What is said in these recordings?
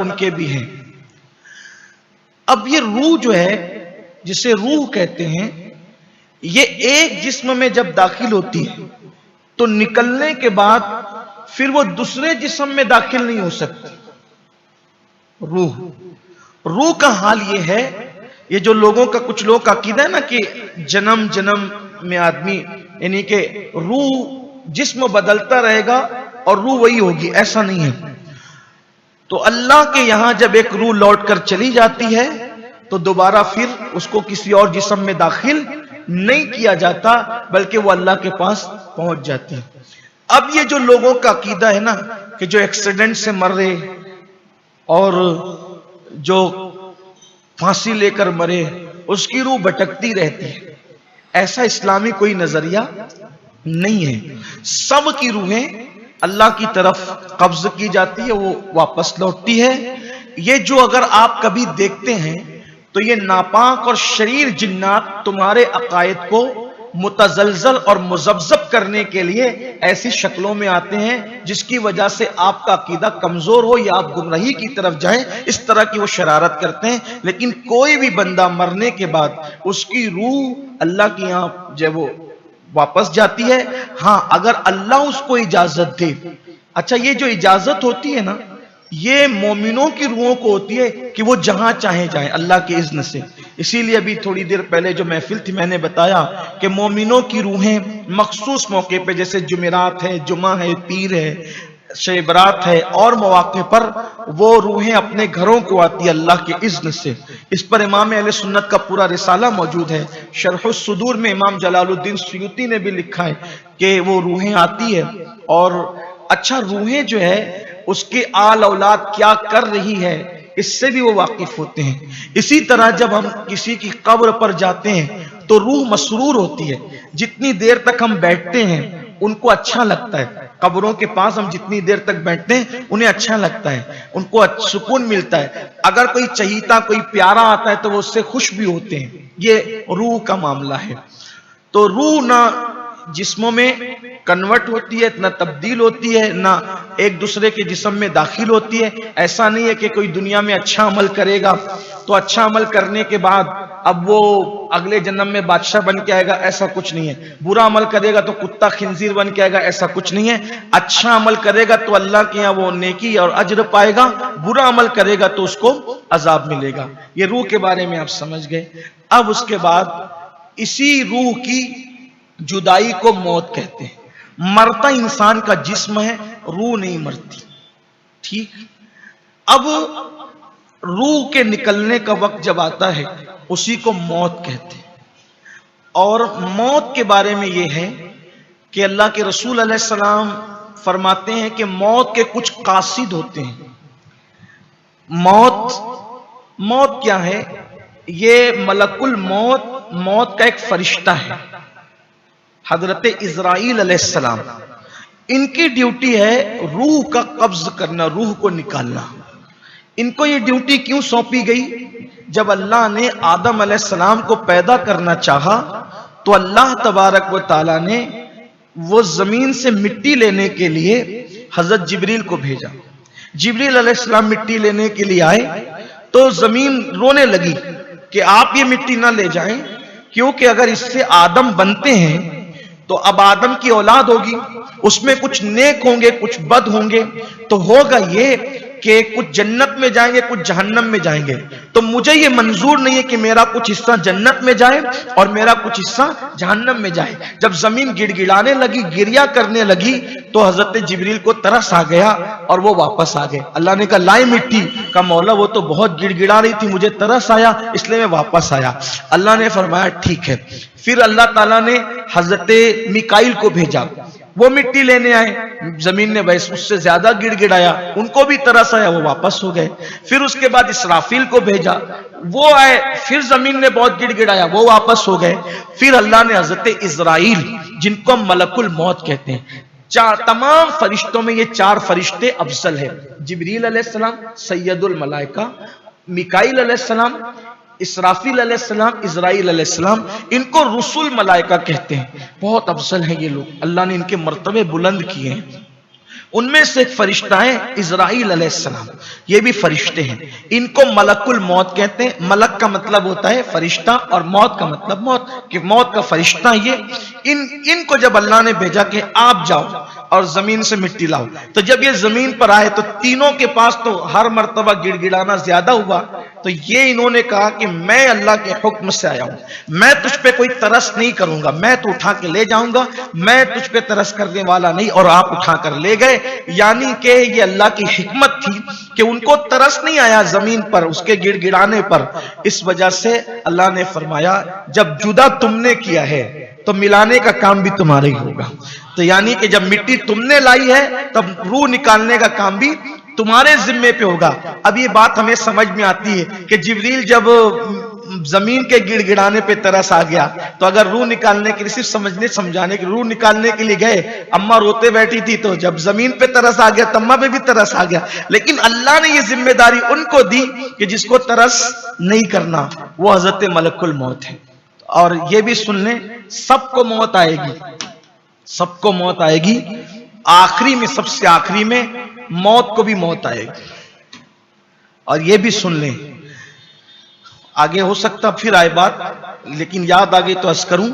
उनके भी हैं। अब ये रूह जो है, जिसे रूह कहते हैं, ये एक जिस्म में जब दाखिल होती है तो निकलने के बाद फिर वो दूसरे जिस्म में दाखिल नहीं हो सकती। रूह का हाल ये है, ये जो लोगों का, कुछ लोगों का अकीदा है ना कि जन्म जन्म में आदमी, यानी कि रूह जिस्म बदलता रहेगा और रूह वही होगी, ऐसा नहीं है। तो अल्लाह के यहां जब एक रूह लौट कर चली जाती है तो दोबारा फिर उसको किसी और जिस्म में दाखिल नहीं किया जाता, बल्कि वो अल्लाह के पास पहुंच जाती है। अब ये जो लोगों का अकीदा है ना कि जो एक्सीडेंट से मर रहे और जो फांसी लेकर मरे उसकी रूह भटकती रहती है, ऐसा इस्लामी कोई नजरिया नहीं है। सब की रूहें अल्लाह की तरफ कब्ज की जाती है, वो वापस लौटती है। ये जो अगर आप कभी देखते हैं तो ये नापाक और शरीर जिन्नात तुम्हारे अकायद को मुतजलजल और मुजब्जब करने के लिए ऐसी शक्लों में आते हैं जिसकी वजह से आपका अकीदा कमजोर हो या आप गुमराही की तरफ जाएं, इस तरह की वो शरारत करते हैं। लेकिन कोई भी बंदा मरने के बाद उसकी रूह अल्लाह की यहाँ जब वो वापस जाती है, हां अगर अल्लाह उसको इजाजत दे। अच्छा, ये जो इजाजत होती है ना, ये मोमिनों की रूहों को होती है कि वो जहां चाहे जाएं अल्लाह के इज्न से। इसीलिए अभी थोड़ी देर पहले जो महफिल थी मैंने बताया कि मोमिनों की रूहें मखसूस मौके पे, जैसे जुमेरात है, जुमा है, पीर है, शब बरात है, और मौके पर वो रूहें अपने घरों को आती है अल्लाह के इज्न से। इस पर इमाम अहले सुन्नत का पूरा रिसाला मौजूद है। शरहुस सुदूर में इमाम जलालुद्दीन सुयूती ने भी लिखा है कि वो रूहें आती है। और अच्छा, रूहें जो है उसके आल औलाद क्या कर रही है इससे भी वो वाकिफ होते हैं। इसी तरह जब हम किसी की कब्र पर जाते हैं तो रूह मसरूर होती है। जितनी देर तक हम बैठते हैं उनको अच्छा लगता है, कब्रों के पास हम जितनी देर तक बैठते हैं उन्हें अच्छा लगता है, उनको सुकून मिलता है। अगर कोई चहीता, कोई प्यारा आता है तो वो उससे खुश भी होते हैं। ये रूह का मामला है। तो रूह ना जिस्मों में कन्वर्ट होती है, ना तब्दील होती है, ना एक दूसरे के जिस्म में दाखिल होती है। ऐसा नहीं है कि कोई दुनिया में अच्छा अमल करेगा तो अच्छा अमल करने के बाद अब वो अगले जन्म में बादशाह बन के आएगा, ऐसा कुछ नहीं है। बुरा अमल करेगा तो कुत्ता खिंजीर बन के आएगा, ऐसा कुछ नहीं है। अच्छा अमल करेगा तो अल्लाह के यहाँ वो नेकी और अज्र पाएगा, बुरा अमल करेगा तो उसको अजाब मिलेगा। ये रूह के बारे में आप समझ गए। अब उसके बाद इसी रूह की जुदाई को मौत कहते हैं। मरता इंसान का जिस्म है, रूह नहीं मरती। ठीक, अब रूह के निकलने का वक्त जब आता है उसी को मौत कहते हैं। और मौत के बारे में यह है कि अल्लाह के रसूल अलैहिस्सलाम फरमाते हैं कि मौत के कुछ कासिद होते हैं। मौत क्या है? ये मलकुल मौत, मौत का एक फरिश्ता है, हजरत इज़राइल अलैहिस्सलाम। इनकी ड्यूटी है रूह का कब्ज करना, रूह को निकालना। इनको ये ड्यूटी क्यों सौंपी गई? जब अल्लाह ने आदम अलैहिस्सलाम को पैदा करना चाहा तो अल्लाह तबारक व तआला ने वो जमीन से मिट्टी लेने के लिए हजरत जिब्रील को भेजा। जिब्रील अलैहिस्सलाम मिट्टी लेने के लिए आए तो जमीन रोने लगी कि आप ये मिट्टी ना ले जाएं, क्योंकि अगर इससे आदम बनते हैं तो अब आदम की औलाद होगी, उसमें कुछ नेक होंगे, कुछ बद होंगे, तो होगा ये कि कुछ जन्नत में जाएंगे, कुछ जहन्नम में जाएंगे। तो मुझे ये मंजूर नहीं है कि मेरा कुछ हिस्सा जन्नत में जाए और मेरा कुछ हिस्सा जहन्नम में जाए। जब जमीन गिड़गिड़ाने लगी, गिरिया करने लगी, तो हजरत जिब्रील को तरस आ गया और वो वापस आ गए। अल्लाह ने कहा लाए मिट्टी का, मौला वो तो बहुत गिड़गिड़ा रही थी, मुझे तरस आया इसलिए मैं वापस आया। अल्लाह ने फरमाया ठीक है। फिर अल्लाह ताला ने हजरत मिकाइल को भेजा, वो मिट्टी लेने आए, जमीन ने वैसे उससे ज्यादा गिड़गिड़ाया, उनको भी तरस आया, वो वापस हो गए। फिर उसके बाद इसराफील को भेजा, वो आए, फिर जमीन ने बहुत गिड़गिड़ाया, वो वापस हो गए। फिर अल्लाह ने हजरत इज़राइल, जिनको मलकुल मौत कहते हैं, तमाम फरिश्तों में ये चार फरिश्ते अफजल है। जिब्रील अलैहिस्सलाम सैयदुल मलाइका, मिकाइल अलैहिस्सलाम, इसराफील अलैहिस्सलाम, इज़राइल अलैहिस्सलाम, इनको रुसुल मलाइका कहते हैं। बहुत अफजल हैं ये लोग, अल्लाह ने इनके मर्तबे बुलंद किए हैं। उनमें से एक फरिश्ता है इज़राइल अलैहिस्सलाम। ये भी फरिश्ते हैं, इनको मलकुल मौत कहते हैं। मलक का मतलब होता है फरिश्ता और मौत का मतलब मौत, कि मौत का फरिश्ता ये। इनको जब अल्लाह ने भेजा कि आप जाओ और जमीन से मिट्टी लाओ, तो जब ये जमीन पर आए तो तीनों के पास तो हर मर्तबा गिड़गिड़ाना ज्यादा हुआ। तो ये इन्होंने कहा कि मैं अल्लाह के हुक्म से आया हूं, मैं तुझ पे कोई तरस नहीं करूंगा, मैं तो उठा के ले जाऊंगा, मैं तुझ पे तरस करने वाला नहीं। और आप उठा कर ले गए, यानी कि ये अल्लाह की हिकमत थी कि उनको तरस नहीं आया जमीन पर उसके गिड़गिड़ाने पर। इस वजह से अल्लाह ने फरमाया जब जुदा तुमने किया है तो मिलाने का काम भी तुम्हारा ही होगा। तो यानी कि जब मिट्टी तुमने लाई है तब रूह निकालने का काम भी तुम्हारे जिम्मे पे होगा। अब ये बात हमें समझ में आती है कि जिब्रील जब जमीन के गिड़गिड़ाने पे तरस आ गया, तो अगर रूह निकालने के लिए, सिर्फ समझने समझाने के रूह निकालने के लिए गए, अम्मा रोते बैठी थी, तो जब जमीन पे तरस आ गया तो अम्मा पे भी तरस आ गया। लेकिन अल्लाह ने ये जिम्मेदारी उनको दी कि जिसको तरस नहीं करना वो हजरत मलकुल मौत है। और ये भी सुन लें, सबको मौत आएगी, सबको मौत आएगी, आखिरी में, सबसे आखिरी में मौत को भी मौत आएगी। और ये भी सुन लें, आगे हो सकता फिर आए बात, लेकिन याद आ गई तो अर्ज करूं,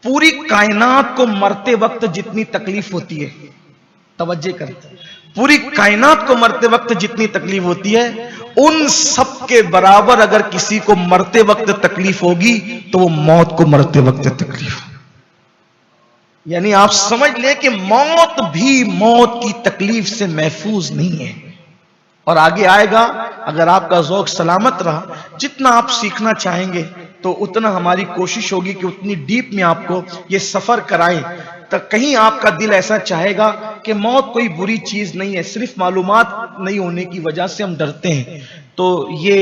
पूरी कायनात को मरते वक्त जितनी तकलीफ होती है, तवज्जो करें, पूरी कायनात को मरते वक्त जितनी तकलीफ होती है, उन सब के बराबर अगर किसी को मरते वक्त तकलीफ होगी तो वो मौत को मरते वक्त तकलीफ। यानी आप समझ ले कि मौत भी मौत की तकलीफ से महफूज नहीं है। और आगे आएगा, अगर आपका ज़ौक़ सलामत रहा, जितना आप सीखना चाहेंगे तो उतना हमारी कोशिश होगी कि उतनी डीप में आपको ये सफर कराएं। तो कहीं आपका दिल ऐसा चाहेगा कि मौत कोई बुरी चीज नहीं है, सिर्फ मालूमात नहीं होने की वजह से हम डरते हैं, तो ये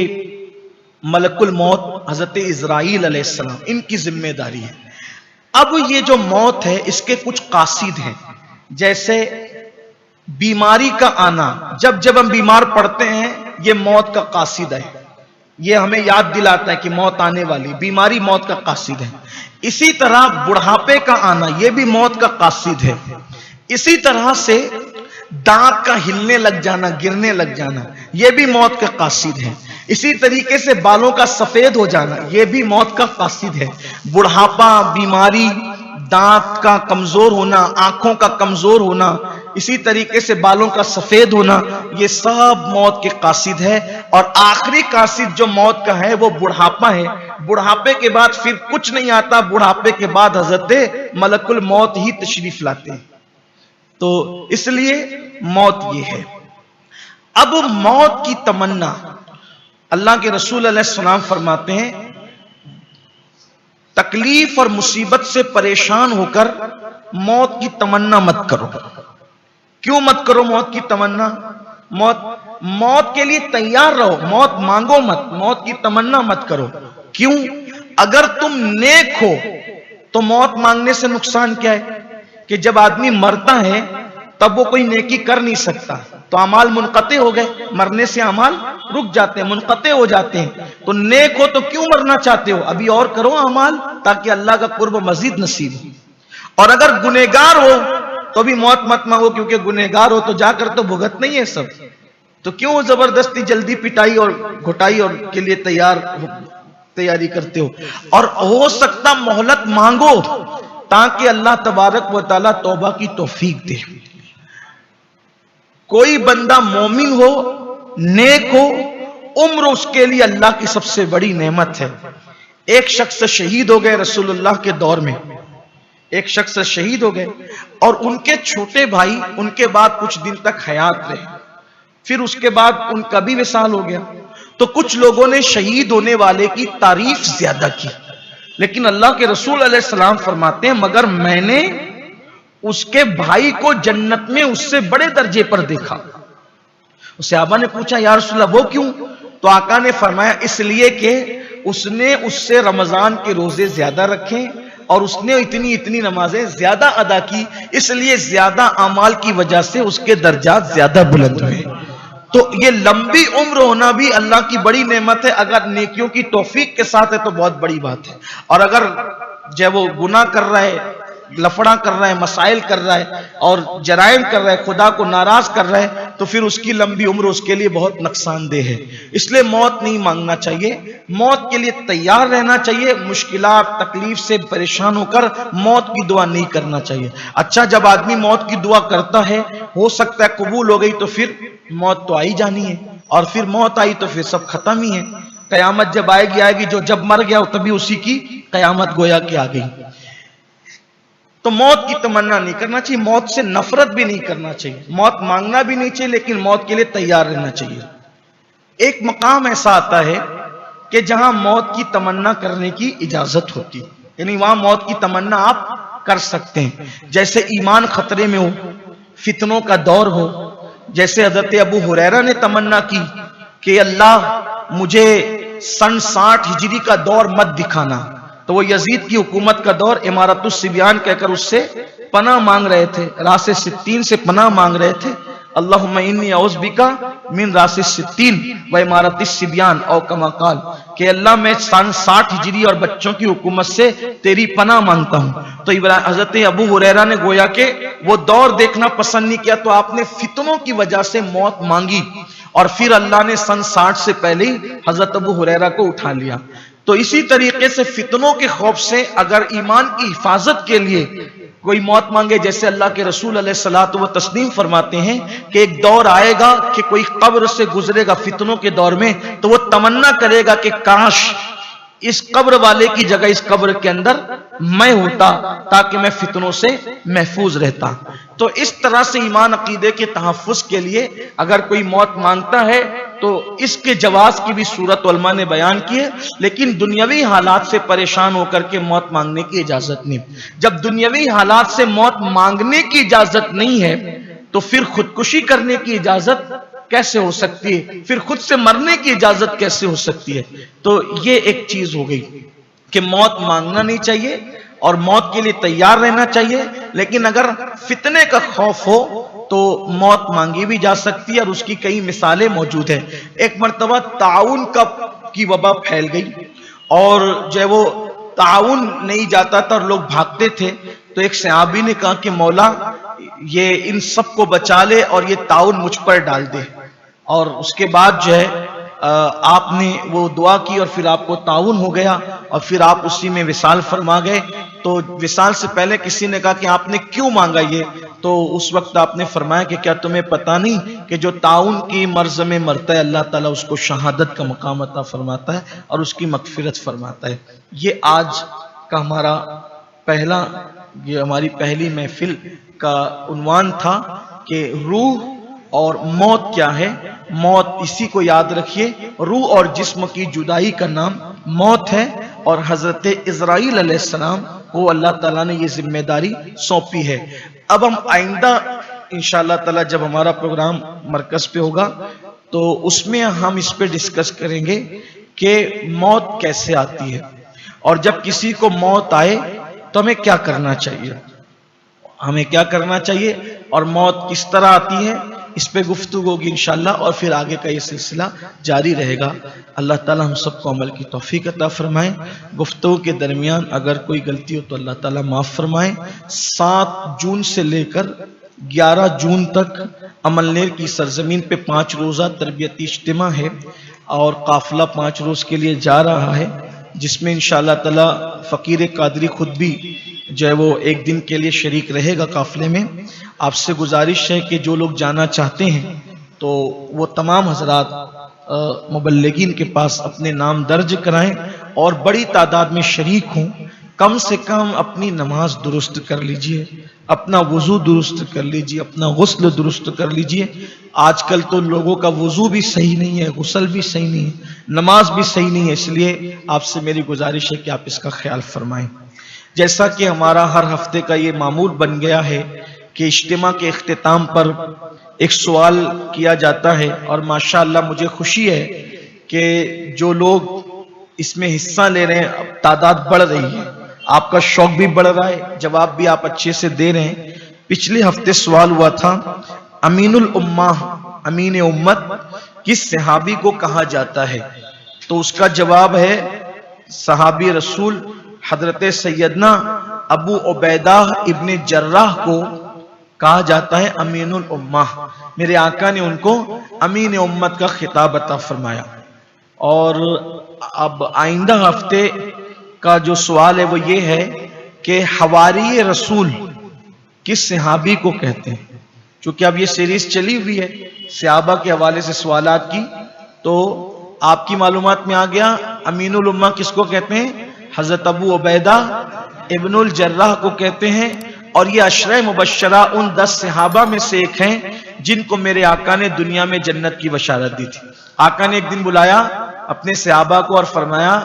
मलकुल मौत हजरत इज़राइल अलैहिस्सलाम, इनकी जिम्मेदारी है। अब ये जो मौत है इसके कुछ कासिद हैं, जैसे बीमारी का आना, जब जब हम बीमार पड़ते हैं ये मौत का कासिद है, ये हमें याद दिलाता है कि मौत आने वाली, बीमारी मौत का कासिद है। इसी तरह बुढ़ापे का आना ये भी मौत का कासिद है। इसी तरह से दांत का हिलने लग जाना, गिरने लग जाना, यह भी मौत का कासिद है। इसी तरीके से बालों का सफेद हो जाना यह भी मौत का कासिद है। बुढ़ापा, बीमारी, दांत का कमजोर होना, आंखों का कमजोर होना, इसी तरीके से बालों का सफेद होना, ये सब मौत के कासिद है। और आखिरी कासिद जो मौत का है वो बुढ़ापा है। बुढ़ापे के बाद फिर कुछ नहीं आता, बुढ़ापे के बाद हजरत मलकुल मौत ही तशरीफ लाते हैं। तो इसलिए मौत ये है। अब मौत की तमन्ना, अल्लाह के रसूल अलैहिस्सलाम फरमाते हैं, तकलीफ और मुसीबत से परेशान होकर मौत की तमन्ना मत करो। क्यों मत करो मौत की तमन्ना? मौत के लिए तैयार रहो, मौत मांगो मत, मौत की तमन्ना मत करो। क्यों? अगर तुम नेक हो तो मौत मांगने से नुकसान क्या है कि जब आदमी मरता है तब वो कोई नेकी कर नहीं सकता, तो अमाल मुनक़ते हो गए, मरने से अमाल रुक जाते हैं, मुनक़ते हो जाते हैं। तो नेक हो तो क्यों मरना चाहते हो? अभी और करो अमाल ताकि अल्लाह का कुर्ब मजीद नसीब हो। और अगर गुनहगार हो तो भी मौत मत मांगो, क्योंकि गुनहगार हो तो जाकर तो भुगत नहीं है सब, तो क्यों जबरदस्ती जल्दी पिटाई और घुटाई और के लिए तैयारी करते हो? और हो सकता मोहलत मांगो ताकि अल्लाह तबारक व तआला तौबा की तौफीक दे। कोई बंदा मोमिन हो, नेक हो, उम्र उसके लिए अल्लाह की सबसे बड़ी नेमत है। एक शख्स शहीद हो गए रसूलुल्लाह के दौर में, एक शख्स शहीद हो गए और उनके छोटे भाई उनके बाद कुछ दिन तक हयात रहे, फिर उसके बाद उनका भी विसाल हो गया। तो कुछ लोगों ने शहीद होने वाले की तारीफ ज्यादा की, लेकिन अल्लाह के रसूल अलैहिस्सलाम फरमाते हैं मगर मैंने उसके भाई को जन्नत में उससे बड़े दर्जे पर देखा। सहाबा ने पूछा या रसूलल्लाह वो क्यों? तो आका ने फरमाया इसलिए कि उसने उससे रमजान के रोजे ज्यादा रखे और उसने इतनी इतनी नमाजें ज्यादा अदा की, इसलिए ज्यादा अमाल की वजह से उसके दर्जात ज्यादा बुलंद हुए। तो ये लंबी उम्र होना भी अल्लाह की बड़ी नेमत है, अगर नेकियों की तौफीक के साथ है तो बहुत बड़ी बात है। और अगर जब वो गुनाह कर रहा है लफड़ा कर रहा है, मसाइल कर रहा है और जराइम कर रहा है, खुदा को नाराज कर रहा है, तो फिर उसकी लंबी उम्र उसके लिए बहुत नुकसानदेह है। इसलिए मौत नहीं मांगना चाहिए, मौत के लिए तैयार रहना चाहिए। मुश्किलात तकलीफ से परेशान होकर मौत की दुआ नहीं करना चाहिए। अच्छा, जब आदमी मौत की दुआ करता है, हो सकता है कबूल हो गई, तो फिर मौत तो आई जानी है, और फिर मौत आई तो फिर सब खत्म ही है। कयामत जब आएगी आएगी, जो जब मर गया तभी उसी की कयामत गोया के आ गई। तो मौत की तमन्ना नहीं करना चाहिए, मौत से नफरत भी नहीं करना चाहिए, मौत मांगना भी नहीं चाहिए, लेकिन मौत के लिए तैयार रहना चाहिए। एक मकाम ऐसा आता है कि जहां मौत की तमन्ना करने की इजाजत होती है, यानी वहां मौत की तमन्ना आप कर सकते हैं। जैसे ईमान खतरे में हो, फितनों का दौर हो, जैसे हजरत अबू हुरैरा ने तमन्ना की कि अल्लाह मुझे सन 60 हिजरी का दौर मत दिखाना, तो वो यजीद की हुकूमत का दौर इमारतुस सिबियान कहकर उससे पनाह मांग रहे थे, रासे सित्तीन से पनाह मांग रहे थे। अल्लाहुम्मा इन्नी औज़ बिका मिन रासे सित्तीन व इमारतिस सिबियान औ कमा काल, कि अल्लाह मैं सन 60 हिजरी और बच्चों की हुकूमत से तेरी पनाह मांगता हूं। तो हजरत अबू हुरैरा ने गोया के वो दौर देखना पसंद नहीं किया, तो आपने फितनों की वजह से मौत मांगी, और फिर अल्लाह ने सन 60 से पहले ही हजरत अबू हुरैरा को उठा लिया। तो इसी तरीके से फितनों के खौफ से अगर ईमान की हिफाजत के लिए कोई मौत मांगे, जैसे अल्लाह के रसूल अलैहिस्सलातु व तस्लीम फरमाते हैं कि एक दौर आएगा कि कोई कब्र से गुजरेगा फितनों के दौर में, तो वो तमन्ना करेगा कि काश इस कब्र वाले की जगह इस कब्र के अंदर मैं होता, ताकि मैं फितनों से महफूज रहता। तो इस तरह से ईमान अकीदे के तहफ़्फ़ुज़ के लिए अगर कोई मौत मांगता है तो इसके जवाज़ की भी सूरत उलमा ने बयान की है, लेकिन दुनियावी हालात से परेशान होकर के मौत मांगने की इजाजत नहीं। जब दुनियावी हालात से मौत मांगने की इजाजत नहीं है, तो फिर खुदकुशी करने की इजाजत कैसे हो सकती है, फिर खुद से मरने की इजाजत कैसे हो सकती है। तो ये एक चीज हो गई कि मौत मांगना नहीं चाहिए और मौत के लिए तैयार रहना चाहिए, लेकिन अगर फितने का खौफ हो तो मौत मांगी भी जा सकती है, और उसकी कई मिसालें मौजूद हैं। एक मर्तबा ताउन की वबा फैल गई, और जब वो ताउन नहीं जाता था और लोग भागते थे, तो एक सहाबी ने कहा कि मौला ये इन सबको बचा ले और ये ताउन मुझ पर डाल दे। और उसके बाद जो है आपने वो दुआ की और फिर आपको ताउन हो गया, और फिर आप उसी में विसाल फरमा गए। तो विसाल से पहले किसी ने कहा कि आपने क्यों मांगा ये, तो उस वक्त आपने फरमाया कि क्या तुम्हें पता नहीं कि जो ताउन की मर्ज में मरता है, अल्लाह ताला उसको शहादत का मकाम अता फरमाता है और उसकी मगफिरत फरमाता है। ये आज का हमारी पहली महफिल का उन्वान था कि रूह और मौत क्या है। मौत, इसी को याद रखिए, रूह और जिस्म की जुदाई का नाम मौत है, और हजरत इज़राइल अलैहिस्सलाम को अल्लाह ताला ने ये जिम्मेदारी सौंपी है। अब हम आइंदा इंशाअल्लाह ताला जब हमारा प्रोग्राम मरकज पे होगा तो उसमें हम इस पे डिस्कस करेंगे कि मौत कैसे आती है, और जब किसी को मौत आए तो हमें क्या करना चाहिए, और मौत किस तरह आती है, इस पे गुफ्तगू होगी इंशाअल्लाह, और फिर आगे का ये सिलसिला जारी रहेगा। अल्लाह ताला हम सबको अमल की तौफीक अता फरमाए। गुफ्तगू के दरमियान अगर कोई गलती हो तो अल्लाह ताला माफ़ फरमाए। 7 जून से लेकर 11 जून तक अमलनेर की सरजमीन पे 5 रोज़ा तरबियती इज्तिमा है, और काफिला 5 रोज़ के लिए जा रहा है, जिसमें इंशाअल्लाह ताला फ़कीर कादरी खुद भी जो है वो एक दिन के लिए शरीक रहेगा काफिले में। आपसे गुजारिश है कि जो लोग जाना चाहते हैं तो वो तमाम हजरात मुबल्लिगीन के पास अपने नाम दर्ज कराएं और बड़ी तादाद में शरीक हों। कम से कम अपनी नमाज दुरुस्त कर लीजिए, अपना वुजू दुरुस्त कर लीजिए, अपना गुस्ल दुरुस्त कर लीजिए। आजकल तो लोगों का वुजू भी सही नहीं है, गुस्ल भी सही नहीं है, नमाज भी सही नहीं है, इसलिए आपसे मेरी गुजारिश है कि आप इसका ख्याल फरमाएं। जैसा कि हमारा हर हफ्ते का ये मामूल बन गया है कि इज्तिमा के इख्तिताम पर एक सवाल किया जाता है, और माशाअल्लाह मुझे खुशी है कि जो लोग इसमें हिस्सा ले रहे हैं, अब तादाद बढ़ रही है, आपका शौक भी बढ़ रहा है, जवाब भी आप अच्छे से दे रहे हैं। पिछले हफ्ते सवाल हुआ था अमीनुल उम्मा, अमीन उम्मत किस सहाबी को कहा जाता है, तो उसका जवाब है सहाबी रसूल हजरत सैयदना अबू उबैदा इब्न जर्राह को कहा जाता है अमीनुल उम्मा। मेरे आका ने उनको अमीन उम्मत का खिताब अता फरमाया। और अब आइंदा हफ्ते का जो सवाल है वो ये है कि हवारी रसूल किस सहाबी को कहते हैं। चूंकि अब ये सीरीज चली हुई है सहाबा के हवाले से सवालात की, तो आपकी मालूमात में आ गया अमीनुल उम्मा किसको कहते हैं, हजरत अबू उबैदा इब्नुल जर्राह को कहते हैं। और ये अशरे मुबश्शरा उन 10 सहाबा में से एक हैं जिनको मेरे आका ने दुनिया में जन्नत की बशारत दी थी। आका ने एक दिन बुलाया अपने सहाबा को और फरमाया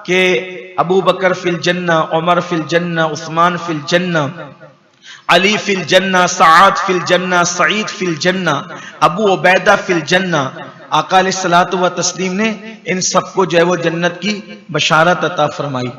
कि अबू बकर फिल जन्ना, उमर फिल जन्ना, उस्मान फिल जन्ना, अली फिल जन्ना, साद फिल जन्ना, सईद फिल जन्ना, अबू उबैदा फिल जन्ना। आका अलैहिस्सलातु व तस्लीम ने इन सबको जो है वो जन्नत की बशारत अता फरमाई।